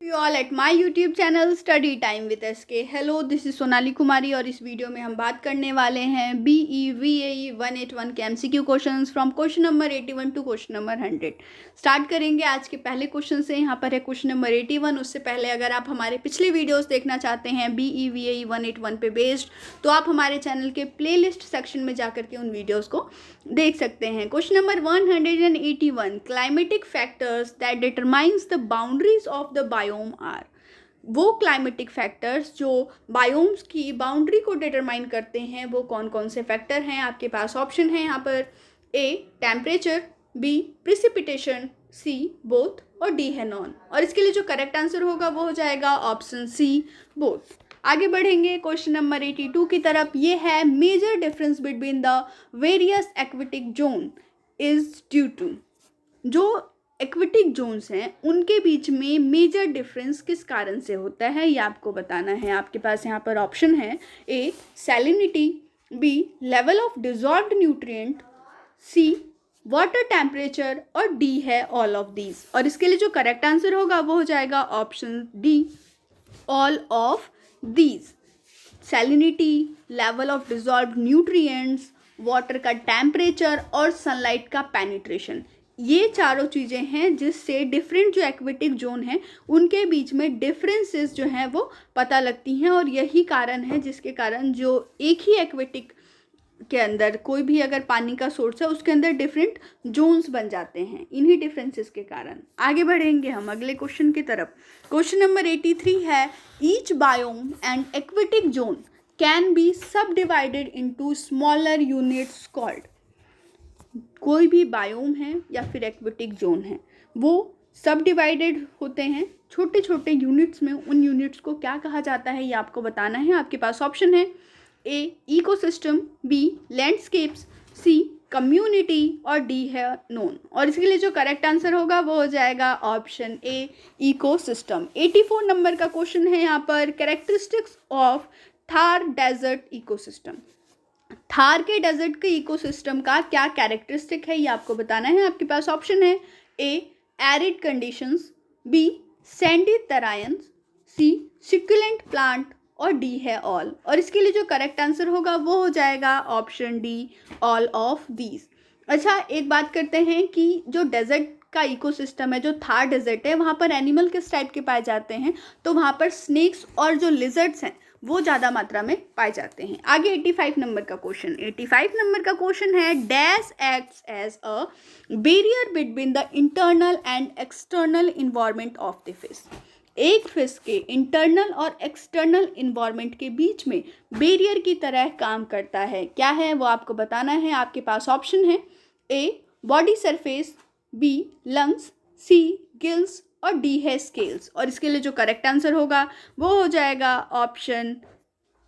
You all at my YouTube channel study time with SK. Hello, this is Sonali Kumari और इस video में हम बात करने वाले हैं BEVAE 181 के MCQ questions from question number 81 to question number 100। Start करेंगे आज के पहले क्वेश्चन से। यहाँ पर है क्वेश्चन नंबर 81। उससे पहले अगर आप हमारे पिछले वीडियोस देखना चाहते हैं BEVAE 181 पे बेस्ड, तो आप हमारे चैनल के प्लेलिस्ट सेक्शन में जाकर के उन वीडियोज़ को देख सकते हैं। Question number 181, climatic factors that determines the boundaries of the biome are. वो क्लाइमेटिक फैक्टर्स जो बायोम्स की बाउंड्री को डिटरमाइन करते हैं वो कौन कौन से फैक्टर हैं। आपके पास ऑप्शन है यहाँ पर A temperature, B precipitation, C both और D है नॉन। और इसके लिए जो करेक्ट आंसर होगा वो हो जाएगा ऑप्शन C बोथ। आगे बढ़ेंगे क्वेश्चन नंबर 82 की तरफ। ये है major difference between the various aquatic zone is due to. जो एक्विटिक जोन्स हैं उनके बीच में मेजर डिफरेंस किस कारण से होता है ये आपको बताना है। आपके पास यहाँ पर ऑप्शन है A salinity, B level of dissolved nutrient, C water temperature और D है ऑल ऑफ दीज। और इसके लिए जो करेक्ट आंसर होगा वो हो जाएगा option D all of these. Salinity, level of dissolved nutrients, water का टेम्परेचर और सनलाइट का पेनिट्रेशन, ये चारों चीज़ें हैं जिससे डिफरेंट जो एक्विटिक जोन हैं उनके बीच में डिफरेंसेस जो हैं वो पता लगती हैं। और यही कारण है जिसके कारण जो एक ही एक्विटिक के अंदर कोई भी अगर पानी का सोर्स है उसके अंदर डिफरेंट जोन्स बन जाते हैं, इन्हीं डिफरेंसेस के कारण। आगे बढ़ेंगे हम अगले क्वेश्चन की तरफ। क्वेश्चन नंबर 83 है each biome and aquatic zone can be subdivided into smaller units called. कोई भी बायोम है या फिर एक्विटिक जोन है वो सब डिवाइडेड होते हैं छोटे छोटे यूनिट्स में। उन यूनिट्स को क्या कहा जाता है ये आपको बताना है। आपके पास ऑप्शन है A ecosystem, B landscapes, C community और D है नोन। और इसके लिए जो करेक्ट आंसर होगा वो हो जाएगा ऑप्शन A इकोसिस्टम। 84 नंबर का क्वेश्चन है यहाँ पर characteristics of Thar desert ecosystem. Thar के डेजर्ट के इकोसिस्टम का क्या कैरेक्टरिस्टिक है ये आपको बताना है। आपके पास ऑप्शन है A arid conditions, B sandy terrains, C succulent plant और D है ऑल। और इसके लिए जो करेक्ट आंसर होगा वो हो जाएगा option D all of these. अच्छा, एक बात करते हैं कि जो डेजर्ट का इकोसिस्टम है, जो थार डेजर्ट है, वहाँ पर एनिमल किस टाइप के पाए जाते हैं, तो वहाँ पर स्नेक्स और जो लिजर्ड्स हैं वो ज़्यादा मात्रा में पाए जाते हैं। आगे 85 नंबर का क्वेश्चन। 85 नंबर का क्वेश्चन है dash acts as a barrier between the internal and external environment of the fish. एक फिश के इंटरनल और एक्सटर्नल इन्वायरमेंट के बीच में बैरियर की तरह काम करता है। क्या है वो आपको बताना है। आपके पास ऑप्शन है A body surface, B lungs, C gills और D है स्केल्स। और इसके लिए जो करेक्ट आंसर होगा वो हो जाएगा ऑप्शन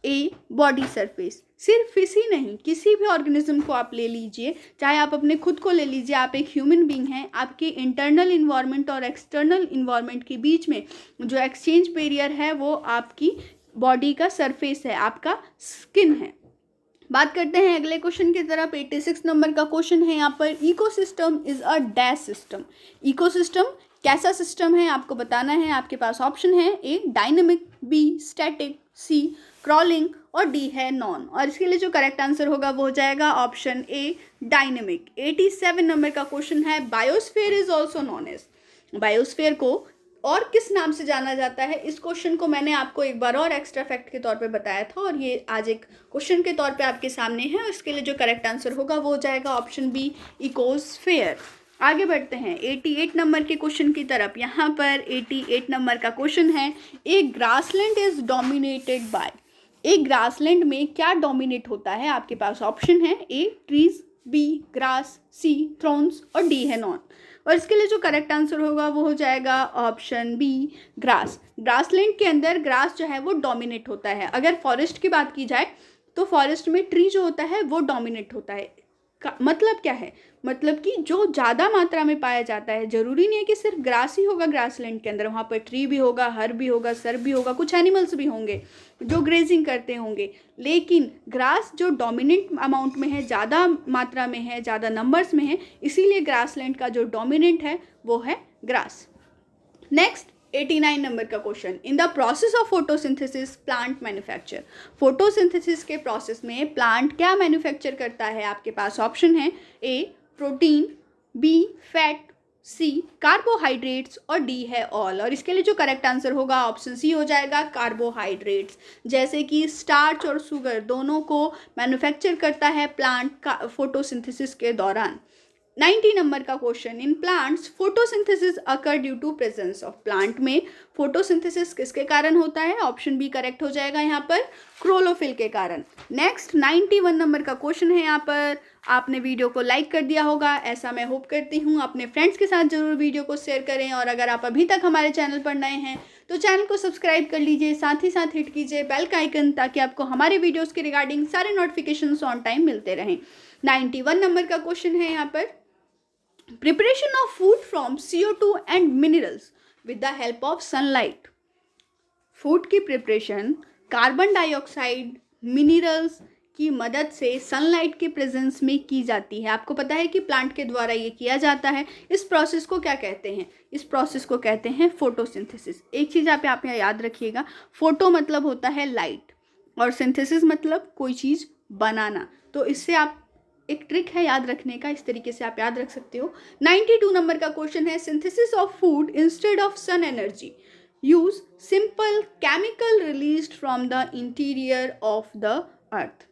A बॉडी सरफेस। सिर्फ फिश ही नहीं, किसी भी ऑर्गेनिज्म को आप ले लीजिए, चाहे आप अपने खुद को ले लीजिए, आप एक ह्यूमन बीइंग हैं, आपके इंटरनल इन्वायरमेंट और एक्सटर्नल इन्वायरमेंट के बीच में जो एक्सचेंज बैरियर है वो आपकी बॉडी का सरफेस है, आपका स्किन है। बात करते हैं अगले क्वेश्चन की तरफ। 86 नंबर का क्वेश्चन है यहाँ पर ecosystem is a dash system. Ecosystem कैसा सिस्टम है आपको बताना है। आपके पास ऑप्शन है A dynamic, B static, C crawling और D है नॉन। और इसके लिए जो करेक्ट आंसर होगा वो हो जाएगा ऑप्शन A डायनेमिक। 87 नंबर का क्वेश्चन है biosphere is also known as. Biosphere को और किस नाम से जाना जाता है। इस क्वेश्चन को मैंने आपको एक बार और एक्स्ट्रा फैक्ट के तौर पे बताया था और ये आज एक क्वेश्चन के तौर पे आपके सामने है। इसके लिए जो करेक्ट आंसर होगा वो हो जाएगा ऑप्शन B इकोस्फीयर। आगे बढ़ते हैं 88 नंबर के क्वेश्चन की तरफ। यहाँ पर 88 नंबर का क्वेश्चन है ए ग्रासलैंड इज डोमिनेटेड बाय। एक ग्रासलैंड में क्या डोमिनेट होता है। आपके पास ऑप्शन है A trees, B grass, C thrones और D है नॉन। और इसके लिए जो करेक्ट आंसर होगा वो हो जाएगा ऑप्शन B ग्रास। ग्रासलैंड के अंदर ग्रास जो है वो डोमिनेट होता है। अगर फॉरेस्ट की बात की जाए तो फॉरेस्ट में ट्री जो होता है वो डोमिनेट होता है। मतलब क्या है, मतलब कि जो ज़्यादा मात्रा में पाया जाता है। ज़रूरी नहीं है कि सिर्फ ग्रास ही होगा ग्रासलैंड के अंदर, वहाँ पर ट्री भी होगा, हर भी होगा, सर भी होगा, कुछ एनिमल्स भी होंगे जो ग्रेजिंग करते होंगे। लेकिन ग्रास जो डोमिनेंट अमाउंट में है, ज़्यादा मात्रा में है, ज़्यादा नंबर्स में है, इसीलिए ग्रासलैंड का जो डोमिनेंट है वो है ग्रास। नेक्स्ट 89 नंबर का question, in the process of photosynthesis plant manufacture. Photosynthesis के प्रोसेस में प्लांट क्या मैन्युफैक्चर करता है? आपके पास ऑप्शन है A protein, B fat, C carbohydrates और डी है ऑल। और इसके लिए जो करेक्ट आंसर होगा ऑप्शन सी हो जाएगा, कार्बोहाइड्रेट्स। जैसे कि स्टार्च और शुगर दोनों को मैन्युफैक्चर करता है प्लांट का फोटोसिंथेसिस के दौरान। 90 नंबर का question, in plants photosynthesis occur due to presence of. Plant में फोटोसिंथेसिस किसके कारण होता है? ऑप्शन बी करेक्ट हो जाएगा यहाँ पर, क्लोरोफिल के कारण। नेक्स्ट 91 नंबर का क्वेश्चन है यहाँ पर। आपने वीडियो को लाइक कर दिया होगा, ऐसा मैं होप करती हूँ। अपने फ्रेंड्स के साथ जरूर वीडियो को शेयर करें, और अगर आप अभी तक हमारे चैनल पर नए हैं तो चैनल को सब्सक्राइब कर लीजिए, साथ ही साथ हिट कीजिए बेल का आइकन, ताकि आपको हमारे वीडियोज़ के रिगार्डिंग सारे नोटिफिकेशंस ऑन टाइम मिलते रहें। 91 नंबर का क्वेश्चन है यहाँ पर, preparation of food from CO2 and minerals with the help of sunlight। Food की प्रिपरेशन कार्बन डाइऑक्साइड, मिनरल्स की मदद से सनलाइट के प्रेजेंस में की जाती है। आपको पता है कि प्लांट के द्वारा ये किया जाता है। इस प्रोसेस को क्या कहते हैं? इस प्रोसेस को कहते हैं फोटोसिंथेसिस। एक चीज़ आप यहाँ याद रखिएगा, फोटो मतलब होता है लाइट, और सिंथेसिस मतलब कोई चीज़ बनाना। तो इससे आप एक ट्रिक है याद रखने का, इस तरीके से आप याद रख सकते हो। 92 नंबर का क्वेश्चन है, synthesis of food instead of sun energy use simple chemical released from the interior of the earth.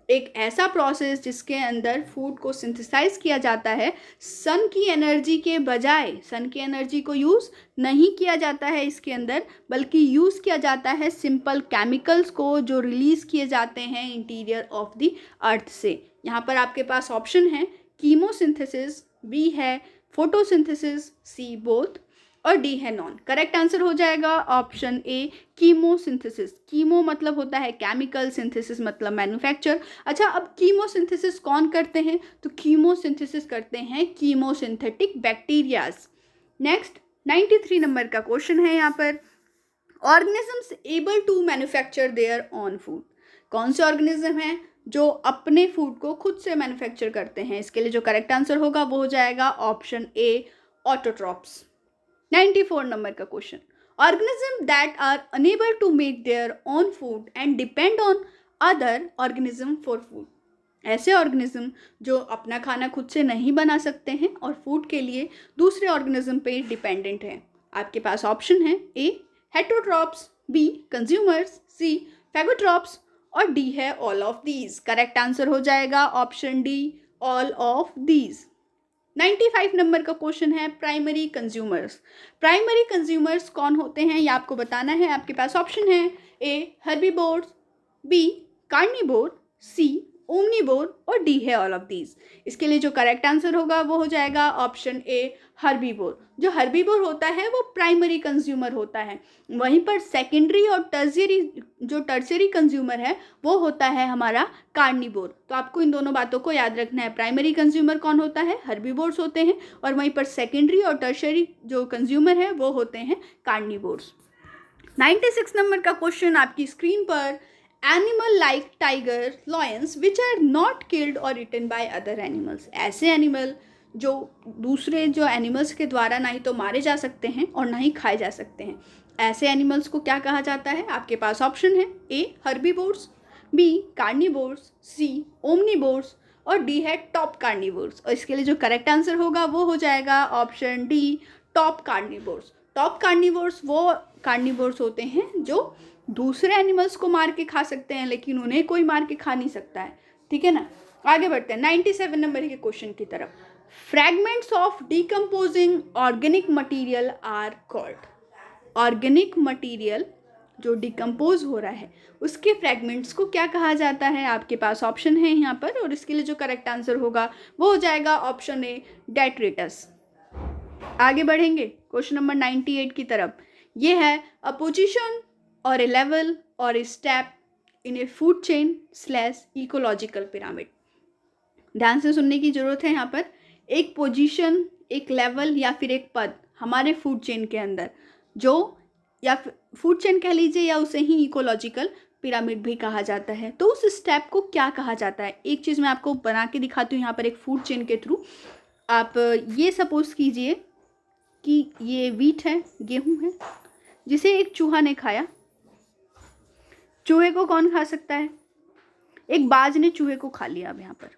एक ऐसा प्रोसेस जिसके अंदर फूड को सिंथेसाइज किया जाता है सन की एनर्जी के बजाय। सन की एनर्जी को यूज़ नहीं किया जाता है इसके अंदर, बल्कि यूज़ किया जाता है सिंपल केमिकल्स को जो रिलीज़ किए जाते हैं इंटीरियर ऑफ द अर्थ से। यहाँ पर आपके पास ऑप्शन है कीमोसिंथेसिस, बी है फोटोसिंथेसिस, सी बोथ और डी है नॉन। करेक्ट आंसर हो जाएगा ऑप्शन ए कीमोसिंथेसिस। कीमो मतलब होता है केमिकल, सिंथेसिस मतलब मैन्युफैक्चर। अच्छा, अब कीमोसिंथेसिस कौन करते हैं? तो कीमोसिंथेसिस करते हैं कीमोसिंथेटिक बैक्टीरियाज। नेक्स्ट 93 नंबर का क्वेश्चन है यहाँ पर, organisms able to manufacture their own food. कौन से ऑर्गेनिज्म हैं जो अपने फूड को खुद से मैन्युफैक्चर करते हैं? इसके लिए जो करेक्ट आंसर होगा वो हो जाएगा ऑप्शन ए ऑटोट्रॉप्स। 94 नंबर का question, organism that are unable to make their own food and depend on other organism for food. ऐसे ऑर्गेनिज्म जो अपना खाना खुद से नहीं बना सकते हैं और फूड के लिए दूसरे ऑर्गेनिज्म पे डिपेंडेंट हैं। आपके पास ऑप्शन है ए हेटरोट्रॉप्स, बी कंज्यूमर्स, सी फैगोट्रॉप्स और डी है all of these. Correct answer हो जाएगा option D all of these. 95 number का क्वेश्चन है, प्राइमरी कंज्यूमर्स। प्राइमरी कंज्यूमर्स कौन होते हैं ये आपको बताना है। आपके पास ऑप्शन है ए हर्बीवोर्स, बी कार्निवोर, सी ओमनिवोर और डी है ऑल ऑफ दीज। इसके लिए जो करेक्ट आंसर होगा वो हो जाएगा ऑप्शन ए हर्बीवोर। जो हर्बीवोर होता है वो प्राइमरी कंज्यूमर होता है, वहीं पर सेकेंडरी और टर्शियरी कंज्यूमर है वो होता है हमारा कार्निवोर। तो आपको इन दोनों बातों को याद रखना है। प्राइमरी कंज्यूमर कौन होता है? हर्बीवोर्स होते हैं, और वहीं पर सेकेंडरी और टर्शियरी जो कंज्यूमर है वो होते हैं कार्निवोर्स। 96 नंबर का क्वेश्चन आपकी स्क्रीन पर, animal like tiger, lions which are not killed और इटन बाय अदर एनिमल्स। ऐसे एनिमल जो दूसरे जो एनिमल्स के द्वारा ना ही तो मारे जा सकते हैं और ना ही खाए जा सकते हैं, ऐसे एनिमल्स को क्या कहा जाता है? आपके पास ऑप्शन है ए हर्बीवोर्स, बी कार्निवोर्स, सी ओमनिवोर्स और डी है टॉप कार्निवोर्स। और इसके लिए जो करेक्ट आंसर होगा वो हो जाएगा option D top carnivores. Top carnivores वो कार्निवोर्स होते हैं जो दूसरे एनिमल्स को मार के खा सकते हैं, लेकिन उन्हें कोई मार के खा नहीं सकता है। ठीक है ना, आगे बढ़ते हैं 97 नंबर के क्वेश्चन की तरफ। Fragments of decomposing organic material are called. Organic material जो डिकम्पोज हो रहा है उसके फ्रैगमेंट्स को क्या कहा जाता है? आपके पास ऑप्शन है यहाँ पर, और इसके लिए जो करेक्ट आंसर होगा वो हो जाएगा ऑप्शन ए डेट्रिटस। आगे बढ़ेंगे क्वेश्चन नंबर 98 की तरफ। ये है अ पोजीशन और ए लेवल और a step in A food chain slash ecological pyramid. ध्यान से सुनने की जरूरत है यहाँ पर। एक पोजीशन, एक लेवल या फिर एक पद हमारे फूड चेन के अंदर, जो या फूड चेन कह लीजिए या उसे ही इकोलॉजिकल पिरामिड भी कहा जाता है। तो उस स्टेप को क्या कहा जाता है? एक चीज़ मैं आपको बना के दिखाती हूँ यहाँ पर एक फूड चेन के थ्रू। आप ये सपोज कीजिए कि ये वीट है, गेहूँ है, जिसे एक चूहा ने खाया। चूहे को कौन खा सकता है? एक बाज ने चूहे को खा लिया अब यहाँ पर,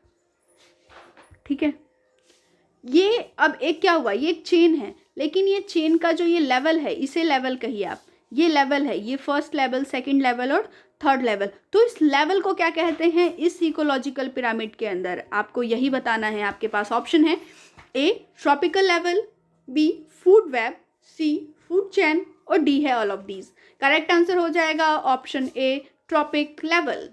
ठीक है। ये अब एक क्या हुआ, ये एक चेन है, लेकिन ये चेन का जो ये लेवल है, इसे लेवल कहिए आप, ये लेवल है, ये फर्स्ट लेवल, सेकंड लेवल और थर्ड लेवल। तो इस लेवल को क्या कहते हैं इस इकोलॉजिकल पिरामिड के अंदर? आपको यही बताना है। आपके पास ऑप्शन है A tropical level, B food web, C food chain और डी है all of these. Correct answer हो जाएगा option A tropic level.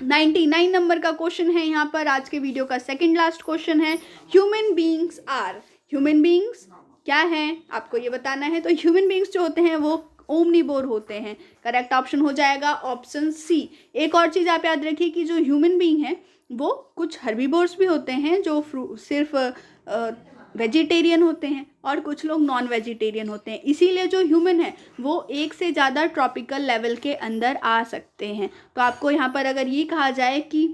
99 number का क्वेश्चन है यहाँ पर, आज के वीडियो का सेकंड लास्ट क्वेश्चन है। Human beings are, human beings क्या हैं आपको ये बताना है। तो ह्यूमन बीइंग्स जो होते हैं वो ओमनीवोर होते हैं। करेक्ट ऑप्शन हो जाएगा ऑप्शन सी। एक और चीज़ आप याद रखिए कि जो ह्यूमन बीइंग है वो कुछ हर्बीवोर्स भी होते हैं जो सिर्फ वेजिटेरियन होते हैं और कुछ लोग नॉन वेजिटेरियन होते हैं। इसीलिए जो ह्यूमन है वो एक से ज़्यादा ट्रॉपिकल लेवल के अंदर आ सकते हैं। तो आपको यहाँ पर अगर ये कहा जाए कि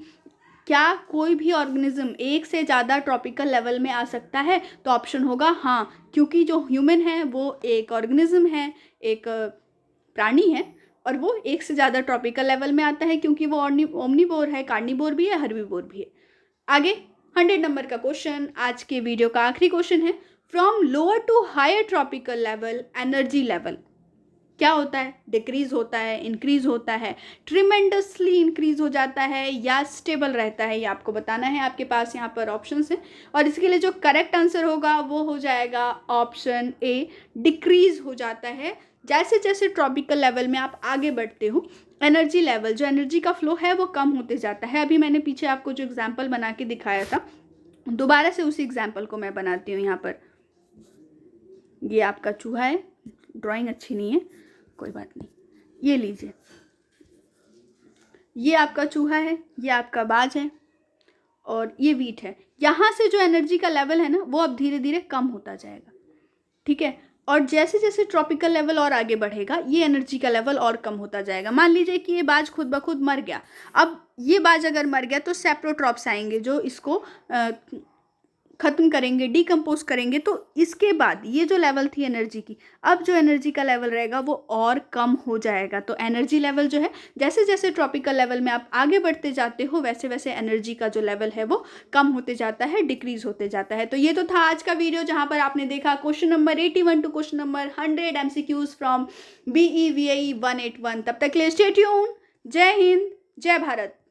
क्या कोई भी ऑर्गेनिज्म एक से ज़्यादा ट्रॉपिकल लेवल में आ सकता है, तो ऑप्शन होगा हाँ, क्योंकि जो ह्यूमन है वो एक ऑर्गेनिज्म है, एक प्राणी है और वो एक से ज़्यादा ट्रॉपिकल लेवल में आता है क्योंकि वो ओमनीवोर है, कार्निवोर भी है, हर्बीवोर भी है। आगे 100 नंबर का क्वेश्चन, आज के वीडियो का आखिरी क्वेश्चन है। From lower to higher tropical level energy level क्या होता है? डिक्रीज होता है, इंक्रीज होता है, ट्रिमेंडसली इंक्रीज हो जाता है या स्टेबल रहता है? ये आपको बताना है। आपके पास यहाँ पर ऑप्शंस हैं और इसके लिए जो करेक्ट आंसर होगा वो हो जाएगा ऑप्शन ए, डिक्रीज हो जाता है। जैसे जैसे ट्रॉपिकल लेवल में आप आगे बढ़ते हो एनर्जी लेवल, जो एनर्जी का फ्लो है वो कम होते जाता है। अभी मैंने पीछे आपको जो एग्जाम्पल बना के दिखाया था, दोबारा से उसी एग्जाम्पल को मैं बनाती हूँ यहाँ पर। ये आपका चूहा है, ड्राइंग अच्छी नहीं है, कोई बात नहीं, ये लीजिए, ये आपका चूहा है, ये आपका बाज है और ये वीट है। यहाँ से जो एनर्जी का लेवल है ना वो अब धीरे धीरे कम होता जाएगा, ठीक है। और जैसे जैसे ट्रॉपिकल लेवल और आगे बढ़ेगा ये एनर्जी का लेवल और कम होता जाएगा। मान लीजिए कि ये बाज खुद ब खुद मर गया। अब ये बाज अगर मर गया तो सेप्रोट्रॉप्स आएंगे जो इसको ख़त्म करेंगे, डिकम्पोज करेंगे। तो इसके बाद ये जो लेवल थी एनर्जी की, अब जो एनर्जी का लेवल रहेगा वो और कम हो जाएगा। तो एनर्जी लेवल जो है, जैसे जैसे ट्रॉपिकल लेवल में आप आगे बढ़ते जाते हो वैसे वैसे एनर्जी का जो लेवल है वो कम होते जाता है, डिक्रीज होते जाता है। तो ये तो था आज का वीडियो जहाँ पर आपने देखा question number 81 to question number 100 MCQs from BE VAE 181। तब तक के लिए स्टे ट्यून्ड। जय हिंद, जय भारत।